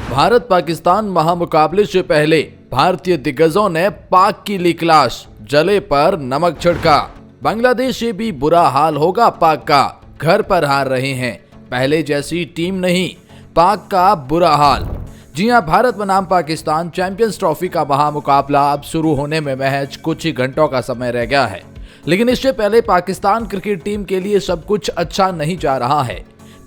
भारत पाकिस्तान महामुकाबले से पहले भारतीय दिग्गजों ने पाक की ली क्लास, जले पर नमक छिड़का। बांग्लादेश से भी बुरा हाल होगा पाक का, घर पर हार रहे हैं, पहले जैसी टीम नहीं, पाक का बुरा हाल। जी हां, भारत बनाम पाकिस्तान चैंपियंस ट्रॉफी का महामुकाबला अब शुरू होने में महज कुछ ही घंटों का समय रह गया है, लेकिन इससे पहले पाकिस्तान क्रिकेट टीम के लिए सब कुछ अच्छा नहीं जा रहा है।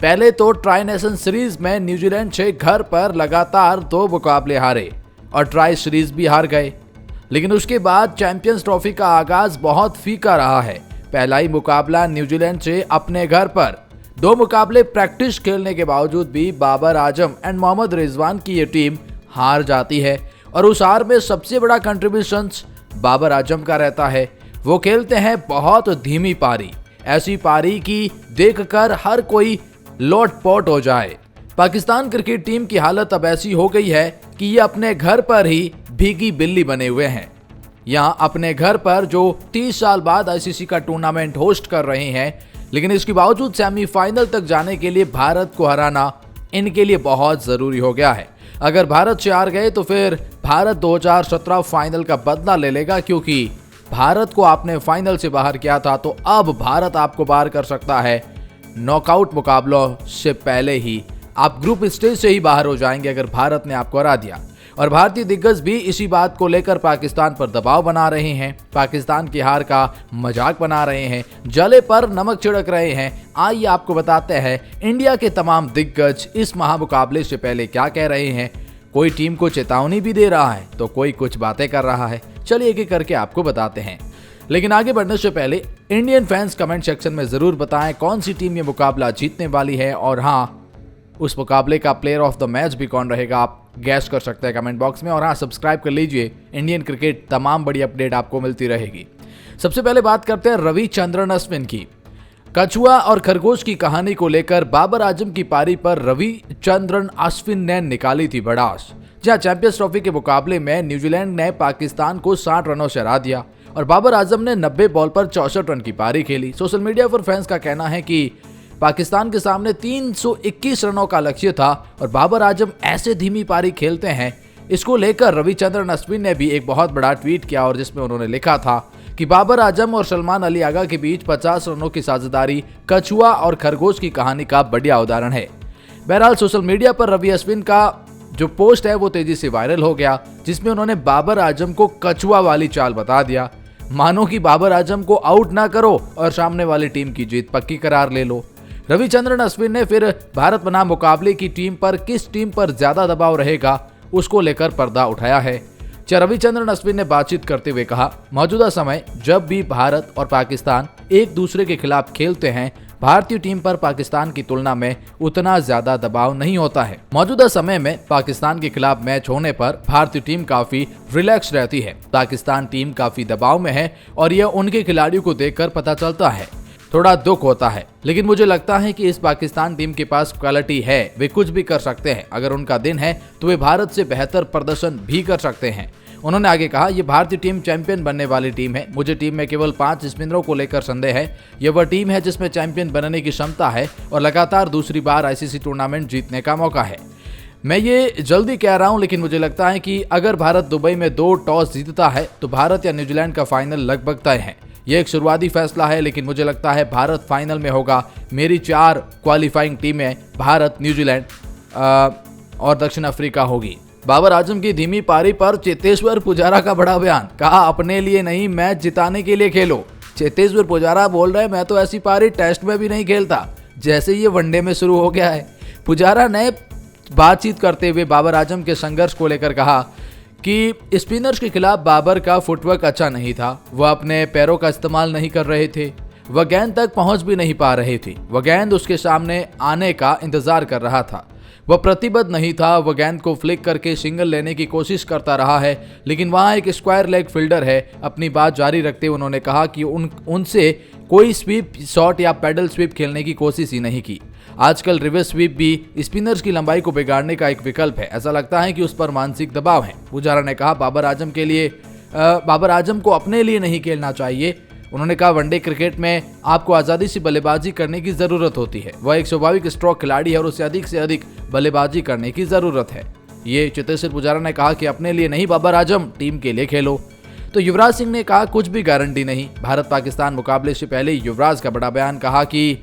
पहले तो ट्राई नेशन सीरीज में न्यूजीलैंड से घर पर लगातार 2 मुकाबले हारे और ट्राई सीरीज भी हार गए, लेकिन उसके बाद चैंपियंस ट्रॉफी का आगाज बहुत फीका रहा है। पहला ही मुकाबला न्यूजीलैंड से अपने घर पर, 2 मुकाबले प्रैक्टिस खेलने के बावजूद भी बाबर आजम एंड मोहम्मद रिजवान की ये टीम हार जाती है और उस हार में सबसे बड़ा कंट्रीब्यूशन बाबर आजम का रहता है। वो खेलते हैं बहुत धीमी पारी, ऐसी पारी की देखकर हर कोई लोटपोट हो जाए। पाकिस्तान क्रिकेट टीम की हालत अब ऐसी हो गई है कि ये अपने घर पर ही भीगी बिल्ली बने हुए हैं। यहाँ अपने घर पर जो 30 साल बाद आईसीसी का टूर्नामेंट होस्ट कर रहे हैं, लेकिन इसके बावजूद सेमीफाइनल तक जाने के लिए भारत को हराना इनके लिए बहुत जरूरी हो गया है। अगर भारत से हार गए तो फिर भारत 2017 फाइनल का बदला ले लेगा, क्योंकि भारत को आपने फाइनल से बाहर किया था, तो अब भारत आपको बाहर कर सकता है। नॉकआउट मुकाबलों से पहले ही आप ग्रुप स्टेज से ही बाहर हो जाएंगे अगर भारत ने आपको हरा दिया। और भारतीय दिग्गज भी इसी बात को लेकर पाकिस्तान पर दबाव बना रहे हैं, पाकिस्तान की हार का मजाक बना रहे हैं, जले पर नमक छिड़क रहे हैं। आइए आपको बताते हैं इंडिया के तमाम दिग्गज इस महामुकाबले से पहले क्या कह रहे हैं। कोई टीम को चेतावनी भी दे रहा है तो कोई कुछ बातें कर रहा है। चलिए एक एक करके आपको बताते हैं, लेकिन आगे बढ़ने से पहले इंडियन फैंस कमेंट सेक्शन में जरूर बताएं कौन सी टीम ये मुकाबला जीतने वाली है, और हाँ, उस मुकाबले का प्लेयर ऑफ द मैच भी कौन रहेगा आप गैस कर सकते हैं कमेंट बॉक्स में। और हाँ, सब्सक्राइब कर लीजिए, इंडियन क्रिकेट तमाम बड़ी अपडेट आपको मिलती रहेगी। सबसे पहले बात करते हैं रविचंद्रन अश्विन की। कछुआ और खरगोश की कहानी को लेकर बाबर आजम की पारी पर रविचंद्रन अश्विन ने निकाली थी भड़ास। जहां चैंपियंस ट्रॉफी के मुकाबले में न्यूजीलैंड ने पाकिस्तान को 60 रनों से हरा दिया और बाबर आजम ने 90 बॉल पर 64 रन की पारी खेली। सोशल मीडिया पर फैंस का कहना है कि पाकिस्तान के सामने 321 रनों का लक्ष्य था और बाबर आजम ऐसे धीमी पारी खेलते हैं। इसको लेकर रविचंद्रन अश्विन ने भी एक बहुत बड़ा ट्वीट किया और जिसमें उन्होंने लिखा था कि बाबर आजम और सलमान अली आगा के बीच 50 रनों की साझेदारी कछुआ और खरगोश की कहानी का बढ़िया उदाहरण है। बहरहाल सोशल मीडिया पर रवि अश्विन का जो पोस्ट है वो तेजी से वायरल हो गया, जिसमें उन्होंने बाबर आजम को कछुआ वाली चाल बता दिया। मानो कि बाबर आजम को आउट ना करो और सामने वाली टीम की जीत पक्की करार ले लो। रविचंद्रन अश्विन ने फिर भारत बनाम मुकाबले की टीम पर किस टीम पर ज्यादा दबाव रहेगा उसको लेकर पर्दा उठाया है। रविचंद्रन अश्विन ने बातचीत करते हुए कहा, मौजूदा समय जब भी भारत और पाकिस्तान एक दूसरे के खिलाफ खेलते हैं, भारतीय टीम पर पाकिस्तान की तुलना में उतना ज्यादा दबाव नहीं होता है। मौजूदा समय में पाकिस्तान के खिलाफ मैच होने पर भारतीय टीम काफी रिलैक्स रहती है। पाकिस्तान टीम काफी दबाव में है और यह उनके खिलाड़ियों को देखकर पता चलता है। थोड़ा दुख होता है, लेकिन मुझे लगता है कि इस पाकिस्तान टीम के पास क्वालिटी है, वे कुछ भी कर सकते हैं। अगर उनका दिन है तो वे भारत से बेहतर प्रदर्शन भी कर सकते हैं। उन्होंने आगे कहा, यह भारतीय टीम चैंपियन बनने वाली टीम है। मुझे टीम में केवल 5 स्पिनरों को लेकर संदेह है। यह वह टीम है जिसमें चैंपियन बनने की क्षमता है और लगातार दूसरी बार आईसीसी टूर्नामेंट जीतने का मौका है। मैं ये जल्दी कह रहा हूं, लेकिन मुझे लगता है कि अगर भारत दुबई में 2 टॉस जीतता है तो भारत या न्यूजीलैंड का फाइनल लगभग तय है। यह एक शुरुआती फैसला है, लेकिन मुझे लगता है भारत फाइनल में होगा। मेरी 4 क्वालिफाइंग टीमें भारत, न्यूजीलैंड और दक्षिण अफ्रीका होगी। बाबर आजम की धीमी पारी पर चेतेश्वर पुजारा का बड़ा बयान, कहा अपने लिए नहीं मैच जिताने के लिए खेलो। चेतेश्वर पुजारा बोल रहे, मैं तो ऐसी पारी टेस्ट में भी नहीं खेलता जैसे ये वनडे में शुरू हो गया है। पुजारा ने बातचीत करते हुए बाबर आजम के संघर्ष को लेकर कहा कि स्पिनर्स के खिलाफ बाबर का फुटवर्क अच्छा नहीं था, वह अपने पैरों का इस्तेमाल नहीं कर रहे थे, वह गेंद तक पहुंच भी नहीं पा रही थी, वह गेंद उसके सामने आने का इंतजार कर रहा था, वह प्रतिबद्ध नहीं था, वह गेंद को फ्लिक करके सिंगल लेने की कोशिश करता रहा है, लेकिन वहां एक स्क्वायर लेग फील्डर है। अपनी बात जारी रखते हुए उन्होंने कहा कि उनसे कोई स्वीप शॉट या पैडल स्वीप खेलने की कोशिश ही नहीं की। आजकल रिवर्स स्वीप भी स्पिनर्स की लंबाई को बिगाड़ने का एक विकल्प है, ऐसा लगता है कि उस पर मानसिक दबाव है। पुजारा ने कहा बाबर आजम को अपने लिए नहीं खेलना चाहिए। उन्होंने कहा वनडे क्रिकेट में आपको आज़ादी से बल्लेबाजी करने की ज़रूरत होती है, वह एक स्वाभाविक स्ट्रोक खिलाड़ी है और उसे अधिक से अधिक बल्लेबाजी करने की ज़रूरत है। ये चेतेश्वर पुजारा ने कहा कि अपने लिए नहीं बाबर आजम, टीम के लिए खेलो। तो युवराज सिंह ने कहा कुछ भी गारंटी नहीं। भारत पाकिस्तान मुकाबले से पहले युवराज का बड़ा बयान, कहा कि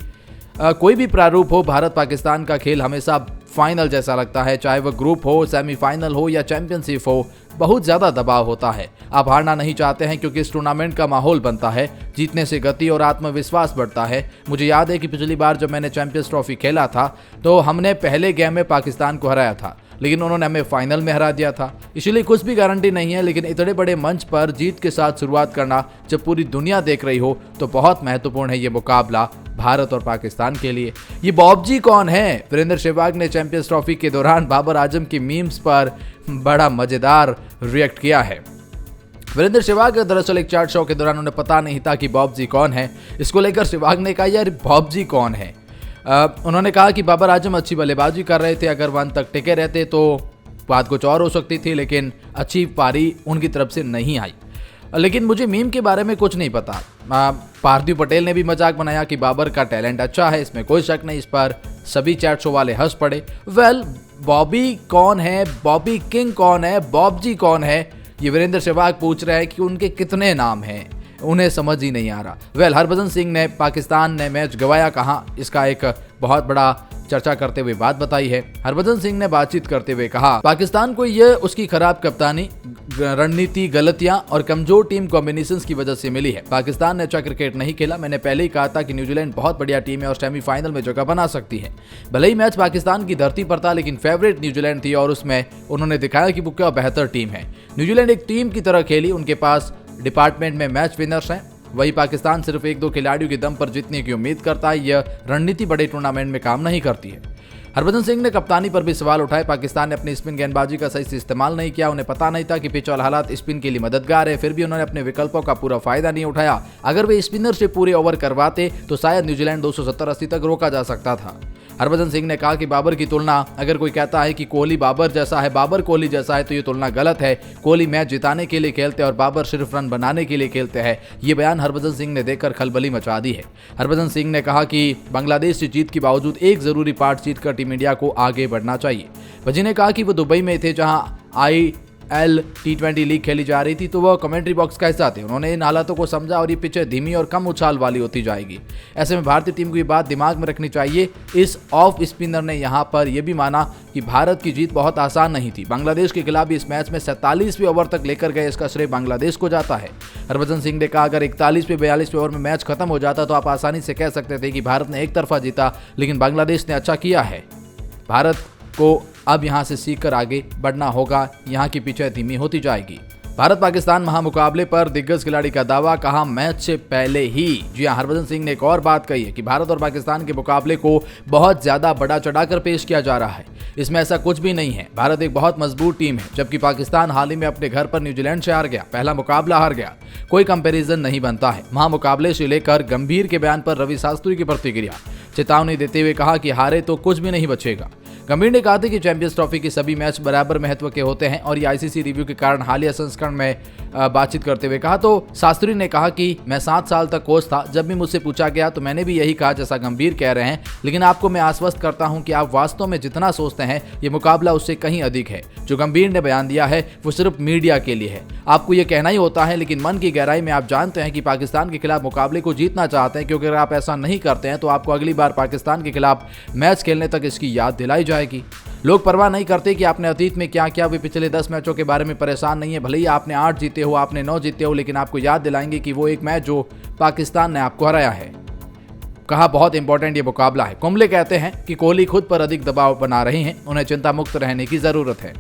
कोई भी प्रारूप हो, भारत पाकिस्तान का खेल हमेशा फाइनल जैसा लगता है, चाहे वह ग्रुप हो, सेमीफाइनल हो या चैंपियनशिप हो, बहुत ज्यादा दबाव होता है। आप हारना नहीं चाहते हैं क्योंकि इस टूर्नामेंट का माहौल बनता है, जीतने से गति और आत्मविश्वास बढ़ता है। मुझे याद है कि पिछली बार जब मैंने चैंपियंस ट्रॉफी खेला था तो हमने पहले गेम में पाकिस्तान को हराया था, लेकिन उन्होंने हमें फाइनल में हरा दिया था। इसलिए कुछ भी गारंटी नहीं है, लेकिन इतने बड़े मंच पर जीत के साथ शुरुआत करना जब पूरी दुनिया देख रही हो तो बहुत महत्वपूर्ण है ये मुकाबला भारत और पाकिस्तान के लिए। ये बॉबजी कौन है? वीरेंद्र सहवाग ने चैंपियंस ट्रॉफी के दौरान बाबर आजम की मीम्स पर बड़ा मजेदार रिएक्ट किया है। वीरेंद्र सहवाग दरअसल एक चार्ट शो के दौरान उन्हें पता नहीं था कि बॉबजी कौन है। इसको लेकर सहवाग ने कहा यार बॉबजी कौन है। उन्होंने कहा कि बाबर आजम अच्छी बल्लेबाजी कर रहे थे, अगर 1 तक टिके रहते तो बात कुछ और हो सकती थी, लेकिन अच्छी पारी उनकी तरफ से नहीं आई। लेकिन मुझे मीम के बारे में कुछ नहीं पता। पार्थिव पटेल ने भी मजाक बनाया कि बाबर का टैलेंट अच्छा है, इसमें कोई शक नहीं। इस पर सभी चैट शो वाले हंस पड़े। वेल, बॉबी कौन है, बॉबी किंग कौन है, बॉबजी कौन है, ये वीरेंद्र सहवाग पूछ रहे हैं कि उनके कितने नाम हैं, उन्हें समझ ही नहीं आ रहा। वेल, हरभजन सिंह ने पाकिस्तान ने मैच गंवाया कहाँ, इसका एक बहुत बड़ा चर्चा करते हुए बात बताई है। हरभजन सिंह ने बातचीत करते हुए कहा पाकिस्तान को यह उसकी खराब कप्तानी, रणनीति, गलतियां और कमजोर टीम कॉम्बिनेशंस की वजह से मिली है। पाकिस्तान ने अच्छा क्रिकेट नहीं खेला। मैंने पहले ही कहा था कि न्यूजीलैंड बहुत बढ़िया टीम है और सेमीफाइनल में जगह बना सकती है। भले ही मैच पाकिस्तान की धरती पर था, लेकिन फेवरेट न्यूजीलैंड थी और उसमें उन्होंने दिखाया कि वो क्या बेहतर टीम है। न्यूजीलैंड एक टीम की तरह खेली, उनके पास डिपार्टमेंट में मैच विनर्स हैं। वही पाकिस्तान सिर्फ 1-2 खिलाड़ियों के दम पर जीतने की उम्मीद करता है। यह रणनीति बड़े टूर्नामेंट में काम नहीं करती है। हरभजन सिंह ने कप्तानी पर भी सवाल उठाए। पाकिस्तान ने अपनी स्पिन गेंदबाजी का सही से इस्तेमाल नहीं किया। उन्हें पता नहीं था कि पिच और हालात स्पिन के लिए मददगार है, फिर भी उन्होंने अपने विकल्पों का पूरा फायदा नहीं उठाया। अगर वे स्पिनर से पूरे ओवर करवाते तो शायद न्यूजीलैंड 270-80 तक रोका जा सकता था। हरभजन सिंह ने कहा कि बाबर की तुलना, अगर कोई कहता है कि कोहली बाबर जैसा है, बाबर कोहली जैसा है, तो ये तुलना गलत है। कोहली मैच जिताने के लिए खेलते हैं और बाबर सिर्फ रन बनाने के लिए खेलते हैं। ये बयान हरभजन सिंह ने देकर खलबली मचा दी है। हरभजन सिंह ने कहा कि बांग्लादेश से जीत के बावजूद एक जरूरी पार्ट जीतकर टीम इंडिया को आगे बढ़ना चाहिए। वजी ने कहा कि वो दुबई में थे जहां IL T20 लीग खेली जा रही थी, तो वह कमेंट्री बॉक्स का हिस्सा थे। उन्होंने इन हालातों को समझा और ये पिचें धीमी और कम उछाल वाली होती जाएगी। ऐसे में भारतीय टीम को ये बात दिमाग में रखनी चाहिए। इस ऑफ स्पिनर ने यहाँ पर यह भी माना कि भारत की जीत बहुत आसान नहीं थी। बांग्लादेश के खिलाफ इस मैच में 47वें ओवर तक लेकर गए, इसका श्रेय बांग्लादेश को जाता है। हरभजन सिंह ने कहा अगर 41वें 42वें ओवर में मैच खत्म हो जाता तो आप आसानी से कह सकते थे कि भारत ने एक तरफा जीता, लेकिन बांग्लादेश ने अच्छा किया है। भारत को अब यहां से सीखकर आगे बढ़ना होगा। यहां की पिचें धीमी होती जाएगी। भारत पाकिस्तान महामुकाबले पर दिग्गज खिलाड़ी का दावा, कहा मैच से पहले ही। जी हां, हरभजन सिंह ने एक और बात कही है कि भारत और पाकिस्तान के मुकाबले को बहुत ज्यादा बड़ा चढ़ाकर पेश किया जा रहा है। इसमें ऐसा कुछ भी नहीं है। भारत एक बहुत मजबूत टीम है, जबकि पाकिस्तान हाल ही में अपने घर पर न्यूजीलैंड से हार गया, पहला मुकाबला हार गया। कोई कंपैरिजन नहीं बनता है। महामुकाबले से लेकर गंभीर के बयान पर रवि शास्त्री की प्रतिक्रिया, चेतावनी देते हुए कहा कि हारे तो कुछ भी नहीं बचेगा। गंभीर ने कहा था कि चैंपियंस ट्रॉफी के सभी मैच बराबर महत्व के होते हैं और ये ICC रिव्यू के कारण हालिया संस्करण में बातचीत करते हुए कहा। तो शास्त्री ने कहा कि मैं 7 साल तक कोच था, जब भी मुझसे पूछा गया तो मैंने भी यही कहा जैसा गंभीर कह रहे हैं, लेकिन आपको मैं आश्वस्त करता हूं कि आप वास्तव में जितना सोचते हैं ये मुकाबला उससे कहीं अधिक है। जो गंभीर ने बयान दिया है वो सिर्फ मीडिया के लिए है। आपको ये कहना ही होता है, लेकिन मन की गहराई में आप जानते हैं कि पाकिस्तान के खिलाफ मुकाबले को जीतना चाहते हैं, क्योंकि अगर आप ऐसा नहीं करते हैं तो आपको अगली बार पाकिस्तान के खिलाफ मैच खेलने तक इसकी याद दिलाई जाएगी। लोग परवाह नहीं करते कि आपने अतीत में क्या किया, वे पिछले 10 मैचों के बारे में परेशान नहीं है। भले ही आपने 8 जीते हो, आपने 9 जीते हो, लेकिन आपको याद दिलाएंगे कि वो एक मैच जो पाकिस्तान ने आपको हराया है। कहा बहुत इंपॉर्टेंट ये मुकाबला है। कुंबले कहते हैं कि कोहली खुद पर अधिक दबाव बना रहे हैं, उन्हें चिंता मुक्त रहने की जरूरत है।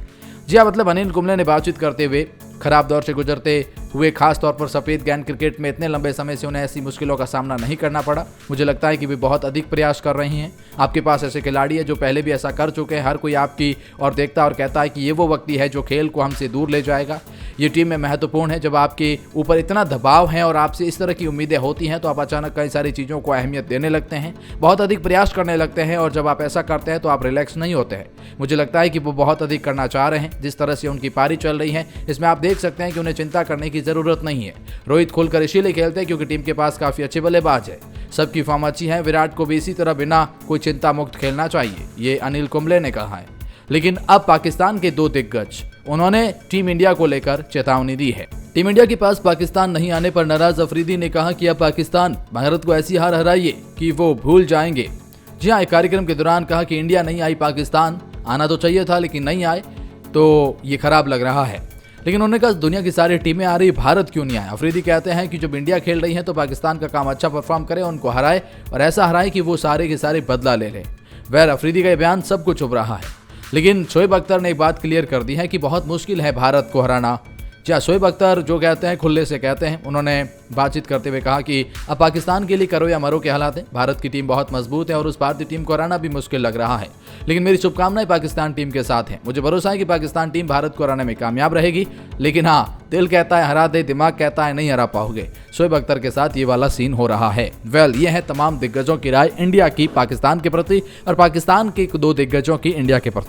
जी हाँ, मतलब अनिल कुंबले ने बातचीत करते हुए खराब दौर से गुजरते हुए खास तौर पर सफेद गेंद क्रिकेट में इतने लंबे समय से उन्हें ऐसी मुश्किलों का सामना नहीं करना पड़ा। मुझे लगता है कि वे बहुत अधिक प्रयास कर रही हैं। आपके पास ऐसे खिलाड़ी हैं जो पहले भी ऐसा कर चुके हैं। हर कोई आपकी और देखता और कहता है कि ये वो व्यक्ति है जो खेल को हमसे दूर ले जाएगा। ये टीम में महत्वपूर्ण है। जब आपके ऊपर इतना दबाव है और आपसे इस तरह की उम्मीदें होती हैं तो आप अचानक कई सारी चीज़ों को अहमियत देने लगते हैं, बहुत अधिक प्रयास करने लगते हैं, और जब आप ऐसा करते हैं तो आप रिलैक्स नहीं होते हैं। मुझे लगता है कि वो बहुत अधिक करना चाह रहे हैं। जिस तरह से उनकी पारी चल रही है, इसमें आप देख सकते हैं कि उन्हें चिंता करने की ज़रूरत नहीं है। रोहित खुलकर इसीलिए खेलते हैं क्योंकि टीम के पास काफ़ी अच्छे बल्लेबाज है, सबकी फॉर्म अच्छी है। विराट को भी इसी तरह बिना कोई चिंता मुक्त खेलना चाहिए, ये अनिल कुंबले ने कहा है। लेकिन अब पाकिस्तान के 2 दिग्गज उन्होंने टीम इंडिया को लेकर चेतावनी दी है। टीम इंडिया के पास पाकिस्तान नहीं आने पर नाराज अफरीदी ने कहा कि अब पाकिस्तान भारत को ऐसी हार हराइए कि वो भूल जाएंगे। जी हाँ, एक कार्यक्रम के दौरान कहा कि इंडिया नहीं आई, पाकिस्तान आना तो चाहिए था लेकिन नहीं आए तो ये खराब लग रहा है। लेकिन उन्होंने कहा दुनिया की सारी टीमें आ रही, भारत क्यों नहीं आए। अफरीदी कहते हैं कि जब इंडिया खेल रही है तो पाकिस्तान का काम अच्छा परफॉर्म करे, उनको हराए और ऐसा हराए कि वो सारे के सारे बदला ले ले। वह अफरीदी का बयान सबको चुभ रहा है, लेकिन शोएब अख्तर ने एक बात क्लियर कर दी है कि बहुत मुश्किल है भारत को हराना। क्या शोएब अख्तर जो कहते हैं खुले से कहते हैं। उन्होंने बातचीत करते हुए कहा कि अब पाकिस्तान के लिए करो या मरो के हालात हैं। भारत की टीम बहुत मजबूत है और उस भारतीय टीम को हराना भी मुश्किल लग रहा है, लेकिन मेरी शुभकामनाएं पाकिस्तान टीम के साथ हैं। मुझे भरोसा है कि पाकिस्तान टीम भारत को हराने में कामयाब रहेगी, लेकिन हाँ, दिल कहता है हरा दे, दिमाग कहता है नहीं हरा पाओगे। शोएब अख्तर के साथ ये वाला सीन हो रहा है। ये है तमाम दिग्गजों की राय इंडिया की पाकिस्तान के प्रति और पाकिस्तान के 2 दिग्गजों की इंडिया के प्रति।